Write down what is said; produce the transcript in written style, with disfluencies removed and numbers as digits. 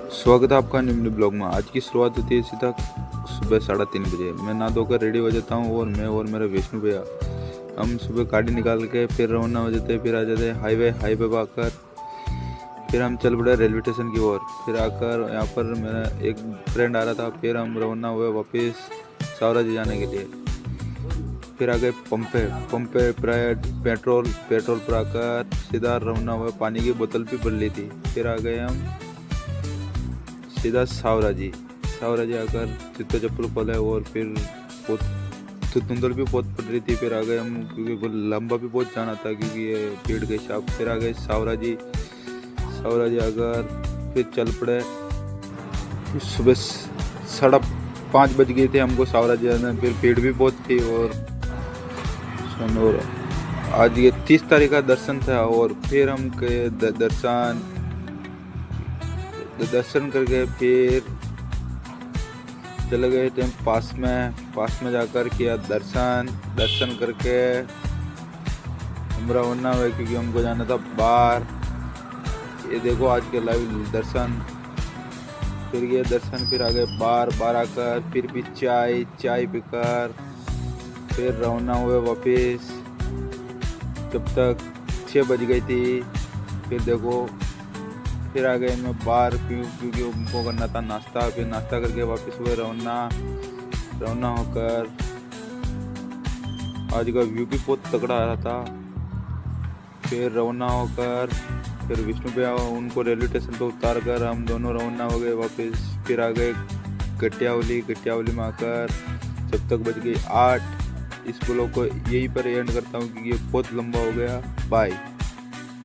स्वागत है आपका निम्न ब्लॉग में। आज की शुरुआत होती है सीधा सुबह 3:30 बजे। मैं नहा धोकर रेडी हो जाता हूँ और मैं और मेरा विष्णु भैया हम सुबह गाड़ी निकाल के फिर रवाना हो जाते हैं। फिर आ जाते हैं हाईवे पर आकर फिर हम चल पड़े रेलवे स्टेशन की ओर। फिर आकर यहाँ पर मेरा एक फ्रेंड आ रहा था। फिर हम रवाना हुए वापस सावरा जी जाने के लिए। फिर आ गए पंप पे प्राय पेट्रोल पर आकर सीधा रवाना हुए। पानी की बोतल भी भर ली थी। फिर आ गए हम सीधा सावरा जी आकर जूते चप्पल खोले और फिर बहुत धुंधल भी बहुत पड़ रही थी। फिर आ गए हम क्योंकि लंबा भी बहुत जाना था क्योंकि ये भीड़ के हिसाब। फिर आ गए सावरा जी आकर फिर चल पड़े। सुबह 5:30 बज गए थे हमको सावरा जी आने। फिर भीड़ भी बहुत थी और आज ये 30 तारीख का दर्शन था। और फिर हम के दर्शन करके फिर चले गए थे पास में जाकर किया दर्शन करके हम रवाना हुए क्योंकि हमको जाना था बाहर। ये देखो आज के लाइव दर्शन। फिर ये दर्शन फिर आ गए बाहर आकर फिर भी चाय पीकर फिर रवाना हुए वापस। जब तक 6 बज गई थी। फिर देखो फिर आ गए मैं बाहर क्योंकि उनको करना था नाश्ता। फिर नाश्ता करके वापस हुए रवाना होकर। आज का व्यू भी बहुत तगड़ा आ रहा था। फिर रवाना होकर फिर विष्णु भैया उनको रेलवे स्टेशन पर उतार कर हम दोनों रवाना हो गए वापस। फिर आ गए गटियावली में आकर जब तक बज गई 8। इस ब्लॉग को यहीं पर एंड करता हूँ क्योंकि ये बहुत लंबा हो गया। बाय।